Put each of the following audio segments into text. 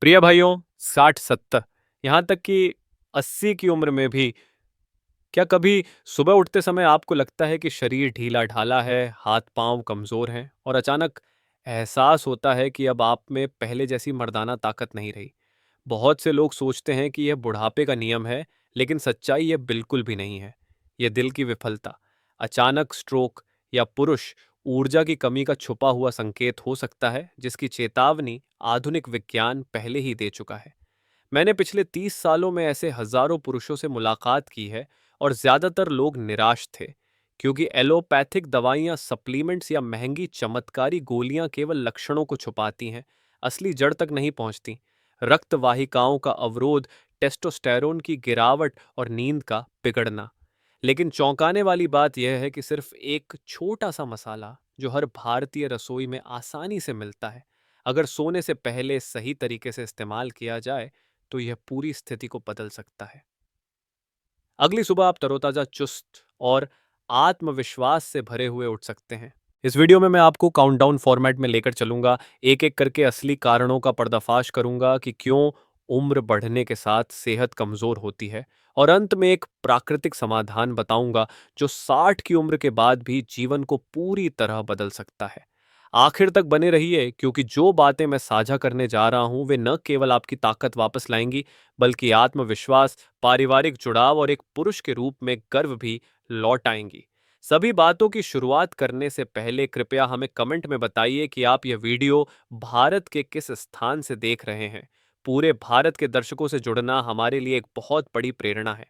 प्रिय भाइयों, 60-70 यहाँ तक कि 80 की उम्र में भी क्या कभी सुबह उठते समय आपको लगता है कि शरीर ढीला-ढाला है, हाथ-पाँव कमज़ोर हैं और अचानक एहसास होता है कि अब आप में पहले जैसी मर्दाना ताकत नहीं रही? बहुत से लोग सोचते हैं कि यह बुढ़ापे का नियम है, लेकिन सच्चाई यह बिल्कुल भी नहीं है। यह दिल की विफलता, अचानक स्ट्रोक या पुरुष ऊर्जा की कमी का छुपा हुआ संकेत हो सकता है, जिसकी चेतावनी आधुनिक विज्ञान पहले ही दे चुका है। मैंने पिछले 30 सालों में ऐसे हजारों पुरुषों से मुलाकात की है और ज्यादातर लोग निराश थे, क्योंकि एलोपैथिक दवाइयां, सप्लीमेंट्स या महंगी चमत्कारी गोलियां केवल लक्षणों को छुपाती हैं, असली जड़ तक नहीं पहुंचती। रक्त वाहिकाओं का अवरोध, टेस्टोस्टेरोन की गिरावट और नींद का बिगड़ना। लेकिन चौंकाने वाली बात यह है कि सिर्फ एक छोटा सा मसाला जो हर भारतीय रसोई में आसानी से मिलता है, अगर सोने से पहले सही तरीके से इस्तेमाल किया जाए तो यह पूरी स्थिति को बदल सकता है। अगली सुबह आप तरोताजा, चुस्त और आत्मविश्वास से भरे हुए उठ सकते हैं। इस वीडियो में मैं आपको काउंटडाउन फॉर्मेट में लेकर चलूंगा, एक एक करके असली कारणों का पर्दाफाश करूंगा कि क्यों उम्र बढ़ने के साथ सेहत कमजोर होती है, और अंत में एक प्राकृतिक समाधान बताऊंगा जो 60 की उम्र के बाद भी जीवन को पूरी तरह बदल सकता है। आखिर तक बने रहिए, क्योंकि जो बातें मैं साझा करने जा रहा हूं वे न केवल आपकी ताकत वापस लाएंगी, बल्कि आत्मविश्वास, पारिवारिक जुड़ाव और एक पुरुष के रूप में गर्व भी लौट आएंगी। सभी बातों की शुरुआत करने से पहले कृपया हमें कमेंट में बताइए कि आप यह वीडियो भारत के किस स्थान से देख रहे हैं। पूरे भारत के दर्शकों से जुड़ना हमारे लिए एक बहुत बड़ी प्रेरणा है।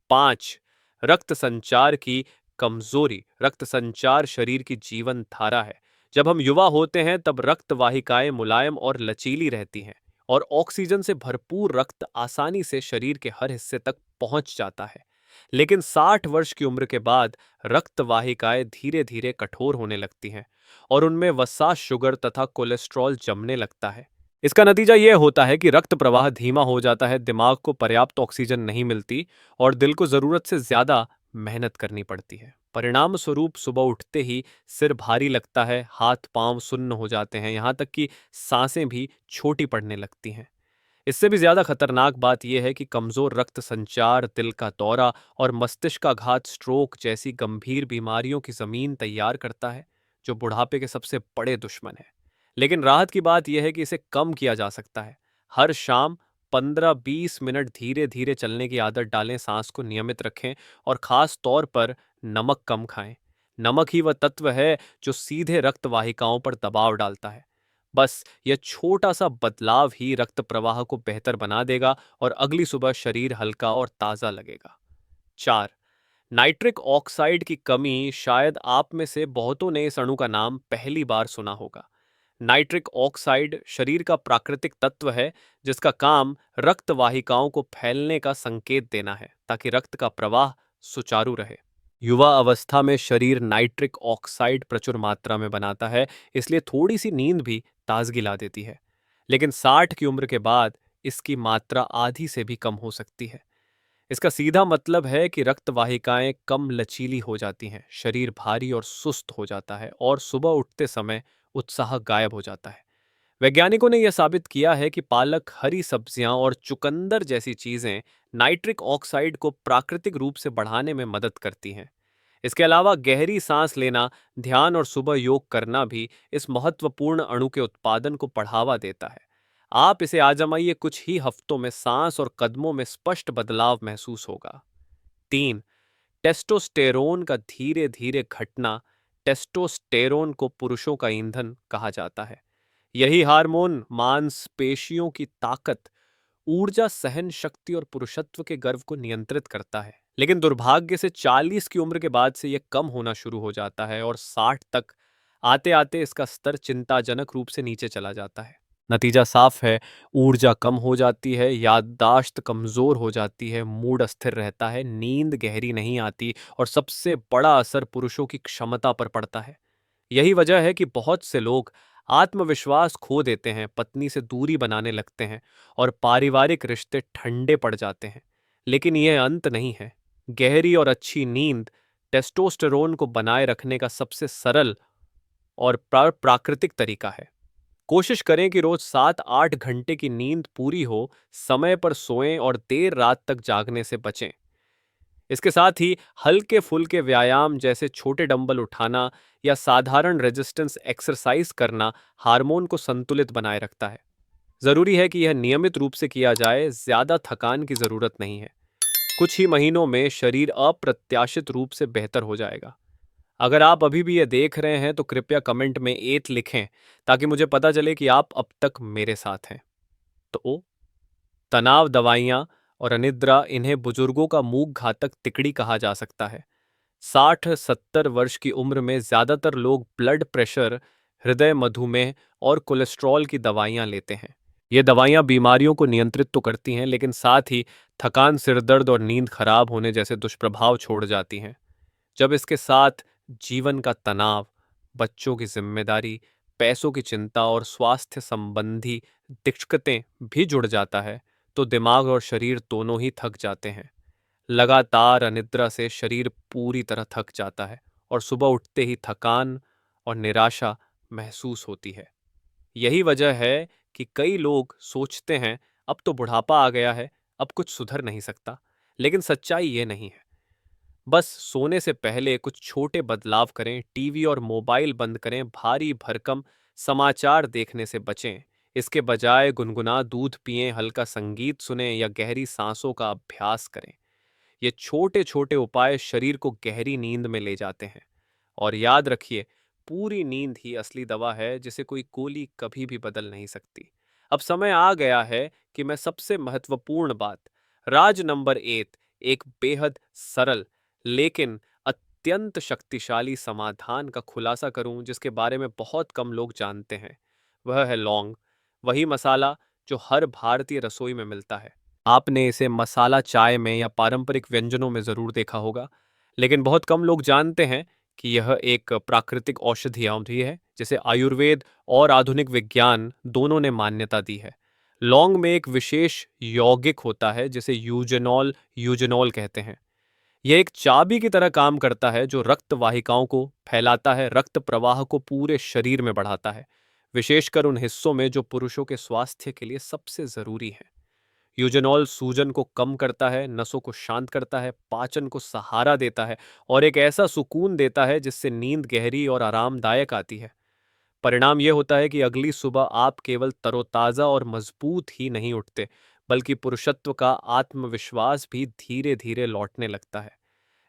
5, रक्त संचार की कमजोरी। रक्त संचार शरीर की जीवन धारा है। जब हम युवा होते हैं तब रक्त वाहिकाएं मुलायम और लचीली रहती हैं, और ऑक्सीजन से भरपूर रक्त आसानी से शरीर के हर हिस्से तक पहुंच जाता है। लेकिन 60 वर्ष की उम्र के बाद रक्त वाहिकाएं धीरे धीरे कठोर होने लगती हैं, और उनमें वसा, शुगर तथा कोलेस्ट्रॉल जमने लगता है। इसका नतीजा यह होता है कि रक्त प्रवाह धीमा हो जाता है, दिमाग को पर्याप्त ऑक्सीजन नहीं मिलती और दिल को जरूरत से ज्यादा मेहनत करनी पड़ती है। परिणाम स्वरूप सुबह उठते ही सिर भारी लगता है, हाथ पांव सुन्न हो जाते हैं, यहाँ तक कि सांसें भी छोटी पड़ने लगती हैं। इससे भी ज्यादा खतरनाक बात यह है कि कमजोर रक्त संचार दिल का दौरा और मस्तिष्काघात, स्ट्रोक जैसी गंभीर बीमारियों की जमीन तैयार करता है, जो बुढ़ापे के सबसे बड़े दुश्मन है। लेकिन राहत की बात यह है कि इसे कम किया जा सकता है। हर शाम 15-20 मिनट धीरे धीरे चलने की आदत डालें, सांस को नियमित रखें और खास तौर पर नमक कम खाएं। नमक ही वह तत्व है जो सीधे रक्त वाहिकाओं पर दबाव डालता है। बस यह छोटा सा बदलाव ही रक्त प्रवाह को बेहतर बना देगा और अगली सुबह शरीर हल्का और ताजा लगेगा। 4, नाइट्रिक ऑक्साइड की कमी। शायद आप में से बहुतों ने इस अणु का नाम पहली बार सुना होगा। नाइट्रिक ऑक्साइड शरीर का प्राकृतिक तत्व है, जिसका काम रक्त वाहिकाओं को फैलने का संकेत देना है, ताकि रक्त का प्रवाह सुचारू रहे। युवा अवस्था में शरीर नाइट्रिक ऑक्साइड प्रचुर मात्रा में बनाता है, इसलिए थोड़ी सी नींद भी ताजगी ला देती है। लेकिन 60 की उम्र के बाद इसकी मात्रा आधी से भी कम हो सकती है। इसका सीधा मतलब है कि रक्त वाहिकाएं कम लचीली हो जाती हैं, शरीर भारी और सुस्त हो जाता है, और सुबह उठते समय उत्साह गायब हो जाता है। वैज्ञानिकों ने यह साबित किया है कि पालक, हरी सब्जियां और चुकंदर जैसी चीजें नाइट्रिक ऑक्साइड को प्राकृतिक रूप से बढ़ाने में मदद करती हैं। इसके अलावा गहरी सांस लेना, ध्यान और सुबह योग करना भी इस महत्वपूर्ण अणु के उत्पादन को बढ़ावा देता है। आप इसे आजमाइए, कुछ ही हफ्तों में सांस और कदमों में स्पष्ट बदलाव महसूस होगा। 3, टेस्टोस्टेरोन का धीरे धीरे घटना। टेस्टोस्टेरोन को पुरुषों का ईंधन कहा जाता है। यही हार्मोन मांसपेशियों की ताकत, ऊर्जा, सहन शक्ति और पुरुषत्व के गर्व को नियंत्रित करता है। लेकिन दुर्भाग्य से 40 की उम्र के बाद से यह कम होना शुरू हो जाता है, और 60 तक आते आते इसका स्तर चिंताजनक रूप से नीचे चला जाता है। नतीजा साफ है, ऊर्जा कम हो जाती है, याददाश्त कमजोर हो जाती है, मूड अस्थिर रहता है, नींद गहरी नहीं आती, और सबसे बड़ा असर पुरुषों की क्षमता पर पड़ता है। यही वजह है कि बहुत से लोग आत्मविश्वास खो देते हैं, पत्नी से दूरी बनाने लगते हैं और पारिवारिक रिश्ते ठंडे पड़ जाते हैं। लेकिन यह अंत नहीं है। गहरी और अच्छी नींद टेस्टोस्टेरोन को बनाए रखने का सबसे सरल और प्राकृतिक तरीका है। कोशिश करें कि रोज 7-8 घंटे की नींद पूरी हो, समय पर सोएं और देर रात तक जागने से बचें। इसके साथ ही हल्के फुल्के व्यायाम जैसे छोटे डंबल उठाना या साधारण रेजिस्टेंस एक्सरसाइज करना हार्मोन को संतुलित बनाए रखता है। जरूरी है कि यह नियमित रूप से किया जाए, ज्यादा थकान की जरूरत नहीं है। कुछ ही महीनों में शरीर अप्रत्याशित रूप से बेहतर हो जाएगा। अगर आप अभी भी ये देख रहे हैं तो कृपया कमेंट में एट लिखें, ताकि मुझे पता चले कि आप अब तक मेरे साथ हैं। तो तनाव दवाइयाँ और अनिद्रा, इन्हें बुजुर्गों का मूक घातक तिकड़ी कहा जा सकता है। 60-70 वर्ष की उम्र में ज्यादातर लोग ब्लड प्रेशर, हृदय मधुमेह और कोलेस्ट्रॉल की दवाइयाँ लेते हैं। ये दवाइयाँ बीमारियों को नियंत्रित तो करती हैं, लेकिन साथ ही थकान, सिरदर्द और नींद खराब होने जैसे दुष्प्रभाव छोड़ जाती हैं। जब इसके साथ जीवन का तनाव, बच्चों की जिम्मेदारी, पैसों की चिंता और स्वास्थ्य संबंधी दिक्कतें भी जुड़ जाता है, तो दिमाग और शरीर दोनों ही थक जाते हैं। लगातार अनिद्रा से शरीर पूरी तरह थक जाता है और सुबह उठते ही थकान और निराशा महसूस होती है। यही वजह है कि कई लोग सोचते हैं, अब तो बुढ़ापा आ गया है, अब कुछ सुधर नहीं सकता। लेकिन सच्चाई ये नहीं है। बस सोने से पहले कुछ छोटे बदलाव करें, टीवी और मोबाइल बंद करें, भारी भरकम समाचार देखने से बचें। इसके बजाय गुनगुना दूध पिएं, हल्का संगीत सुनें या गहरी सांसों का अभ्यास करें। ये छोटे छोटे उपाय शरीर को गहरी नींद में ले जाते हैं। और याद रखिए, पूरी नींद ही असली दवा है, जिसे कोई गोली कभी भी बदल नहीं सकती। अब समय आ गया है कि मैं सबसे महत्वपूर्ण बात, राज नंबर 8, एक बेहद सरल लेकिन अत्यंत शक्तिशाली समाधान का खुलासा करूं, जिसके बारे में बहुत कम लोग जानते हैं। वह है लौंग, वही मसाला जो हर भारतीय रसोई में मिलता है। आपने इसे मसाला चाय में या पारंपरिक व्यंजनों में जरूर देखा होगा, लेकिन बहुत कम लोग जानते हैं कि यह एक प्राकृतिक औषधि औषधि है, जिसे आयुर्वेद और आधुनिक विज्ञान दोनों ने मान्यता दी है। लौंग में एक विशेष यौगिक होता है जिसे यूजेनॉल यूजेनॉल कहते हैं। यह एक चाबी की तरह काम करता है, जो रक्त वाहिकाओं को फैलाता है, रक्त प्रवाह को पूरे शरीर में बढ़ाता है, विशेषकर उन हिस्सों में जो पुरुषों के स्वास्थ्य के लिए सबसे जरूरी है। यूजेनॉल सूजन को कम करता है, नसों को शांत करता है, पाचन को सहारा देता है और एक ऐसा सुकून देता है जिससे नींद गहरी और आरामदायक आती है। परिणाम यह होता है कि अगली सुबह आप केवल तरोताजा और मजबूत ही नहीं उठते, बल्कि पुरुषत्व का आत्मविश्वास भी धीरे धीरे लौटने लगता है।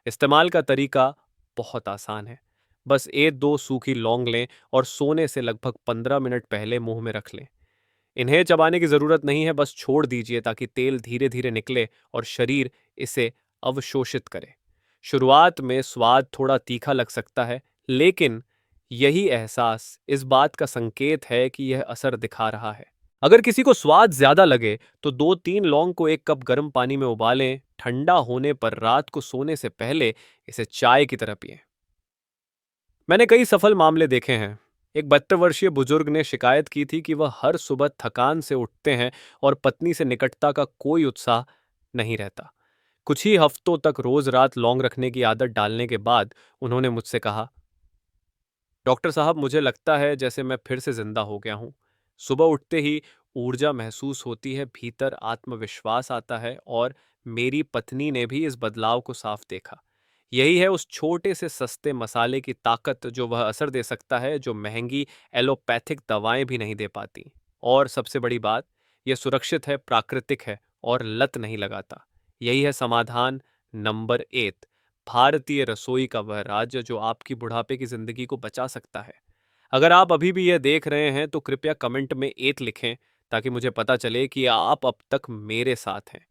इस्तेमाल का तरीका बहुत आसान है। बस 1-2 सूखी लौंग लें और सोने से लगभग 15 मिनट पहले मुंह में रख लें। इन्हें चबाने की जरूरत नहीं है, बस छोड़ दीजिए ताकि तेल धीरे धीरे निकले और शरीर इसे अवशोषित करे। शुरुआत में स्वाद थोड़ा तीखा लग सकता है, लेकिन यही एहसास इस बात का संकेत है कि यह असर दिखा रहा है। अगर किसी को स्वाद ज्यादा लगे तो 2-3 लौंग को 1 कप गर्म पानी में उबालें, ठंडा होने पर रात को सोने से पहले इसे चाय की तरह पिएं। मैंने कई सफल मामले देखे हैं। एक 72 वर्षीय बुजुर्ग ने शिकायत की थी कि वह हर सुबह थकान से उठते हैं और पत्नी से निकटता का कोई उत्साह नहीं रहता। कुछ ही हफ्तों तक रोज रात लौंग रखने की आदत डालने के बाद उन्होंने मुझसे कहा, डॉक्टर साहब, मुझे लगता है जैसे मैं फिर से जिंदा हो गया हूँ। सुबह उठते ही ऊर्जा महसूस होती है, भीतर आत्मविश्वास आता है और मेरी पत्नी ने भी इस बदलाव को साफ देखा। यही है उस छोटे से सस्ते मसाले की ताकत, जो वह असर दे सकता है जो महंगी एलोपैथिक दवाएं भी नहीं दे पाती। और सबसे बड़ी बात, यह सुरक्षित है, प्राकृतिक है और लत नहीं लगाता। यही है समाधान नंबर 8, भारतीय रसोई का वह राज्य जो आपकी बुढ़ापे की जिंदगी को बचा सकता है। अगर आप अभी भी यह देख रहे हैं तो कृपया कमेंट में 8 लिखें, ताकि मुझे पता चले कि आप अब तक मेरे साथ हैं।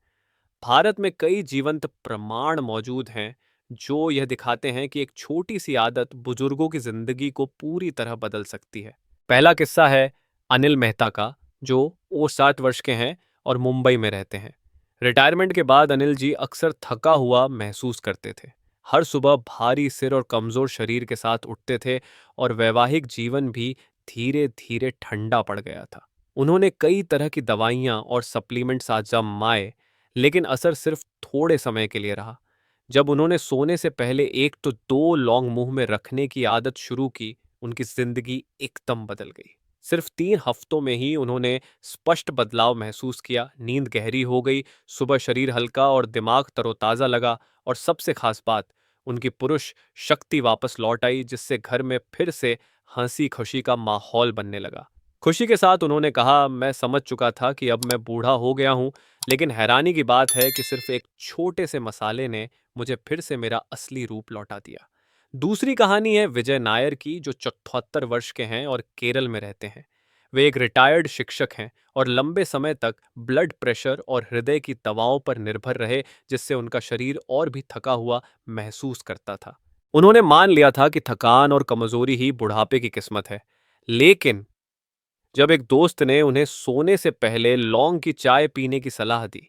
भारत में कई जीवंत प्रमाण मौजूद हैं जो यह दिखाते हैं कि एक छोटी सी आदत बुजुर्गों की जिंदगी को पूरी तरह बदल सकती है। पहला किस्सा है अनिल मेहता का, जो वो 60 वर्ष के हैं और मुंबई में रहते हैं। रिटायरमेंट के बाद अनिल जी अक्सर थका हुआ महसूस करते थे। हर सुबह भारी सिर और कमजोर शरीर के साथ उठते थे और वैवाहिक जीवन भी धीरे धीरे ठंडा पड़ गया था। उन्होंने कई तरह की दवाइयाँ और सप्लीमेंट्स आजमाए, लेकिन असर सिर्फ थोड़े समय के लिए रहा। जब उन्होंने सोने से पहले 1 तो 2 लौंग मुंह में रखने की आदत शुरू की, उनकी जिंदगी एकदम बदल गई। सिर्फ 3 हफ्तों में ही उन्होंने स्पष्ट बदलाव महसूस किया। नींद गहरी हो गई, सुबह शरीर हल्का और दिमाग तरोताजा लगा, और सबसे खास बात, उनकी पुरुष शक्ति वापस लौट आई, जिससे घर में फिर से हंसी खुशी का माहौल बनने लगा। खुशी के साथ उन्होंने कहा, मैं समझ चुका था कि अब मैं बूढ़ा हो गया हूं, लेकिन हैरानी की बात है कि सिर्फ एक छोटे से मसाले ने मुझे फिर से मेरा असली रूप लौटा दिया। दूसरी कहानी है विजय नायर की, जो 74 वर्ष के हैं और केरल में रहते हैं। वे एक रिटायर्ड शिक्षक हैं और लंबे समय तक ब्लड प्रेशर और हृदय की दवाओं पर निर्भर रहे, जिससे उनका शरीर और भी थका हुआ महसूस करता था। उन्होंने मान लिया था कि थकान और कमजोरी ही बुढ़ापे की किस्मत है। लेकिन जब एक दोस्त ने उन्हें सोने से पहले लौंग की चाय पीने की सलाह दी,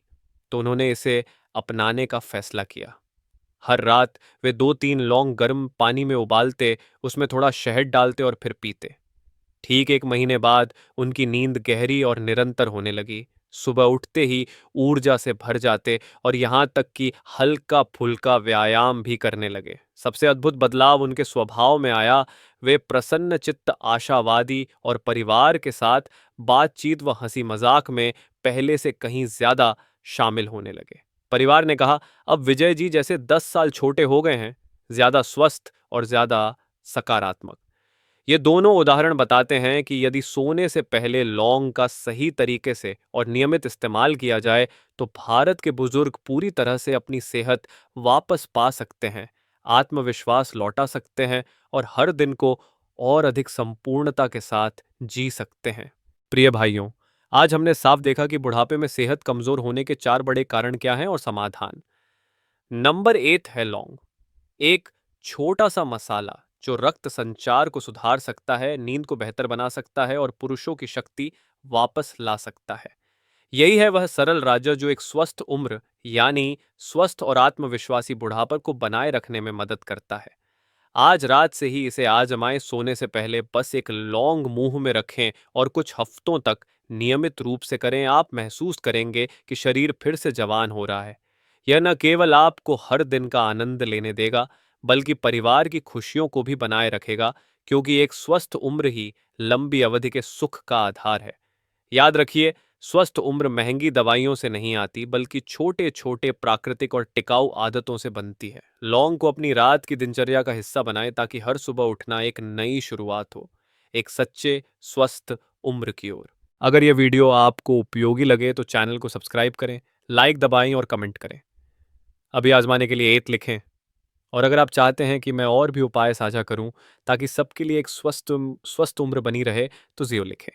तो उन्होंने इसे अपनाने का फैसला किया। हर रात वे 2-3 लौंग गर्म पानी में उबालते, उसमें थोड़ा शहद डालते और फिर पीते। ठीक 1 महीने बाद उनकी नींद गहरी और निरंतर होने लगी। सुबह उठते ही ऊर्जा से भर जाते, और यहाँ तक कि हल्का फुल्का व्यायाम भी करने लगे। सबसे अद्भुत बदलाव उनके स्वभाव में आया। वे प्रसन्न चित्त, आशावादी और परिवार के साथ बातचीत व हंसी मजाक में पहले से कहीं ज्यादा शामिल होने लगे। परिवार ने कहा, अब विजय जी जैसे 10 साल छोटे हो गए हैं, ज्यादा स्वस्थ और ज्यादा सकारात्मक। ये दोनों उदाहरण बताते हैं कि यदि सोने से पहले लौंग का सही तरीके से और नियमित इस्तेमाल किया जाए, तो भारत के बुजुर्ग पूरी तरह से अपनी सेहत वापस पा सकते हैं, आत्मविश्वास लौटा सकते हैं और हर दिन को और अधिक संपूर्णता के साथ जी सकते हैं। प्रिय भाइयों, आज हमने साफ देखा कि बुढ़ापे में सेहत कमजोर होने के 4 बड़े कारण क्या हैं और समाधान। नंबर 8 है लौंग। एक छोटा सा मसाला जो रक्त संचार को सुधार सकता है, नींद को बेहतर बना सकता है और पुरुषों की शक्ति वापस ला सकता है। यही है वह सरल राज्य जो एक स्वस्थ उम्र, यानी स्वस्थ और आत्मविश्वासी बुढ़ापा को बनाए रखने में मदद करता है। आज रात से ही इसे आजमाएं। सोने से पहले बस एक लौंग मुंह में रखें और कुछ हफ्तों तक नियमित रूप से करें। आप महसूस करेंगे कि शरीर फिर से जवान हो रहा है। यह न केवल आपको हर दिन का आनंद लेने देगा, बल्कि परिवार की खुशियों को भी बनाए रखेगा, क्योंकि एक स्वस्थ उम्र ही लंबी अवधि के सुख का आधार है। याद रखिए, स्वस्थ उम्र महंगी दवाइयों से नहीं आती, बल्कि छोटे छोटे प्राकृतिक और टिकाऊ आदतों से बनती है। लौंग को अपनी रात की दिनचर्या का हिस्सा बनाएं, ताकि हर सुबह उठना एक नई शुरुआत हो, एक सच्चे स्वस्थ उम्र की ओर। अगर यह वीडियो आपको उपयोगी लगे तो चैनल को सब्सक्राइब करें, लाइक दबाएं और कमेंट करें। अभी आजमाने के लिए 8 लिखें। और अगर आप चाहते हैं कि मैं और भी उपाय साझा करूं ताकि सबके लिए एक स्वस्थ उम्र बनी रहे, तो 0 लिखें।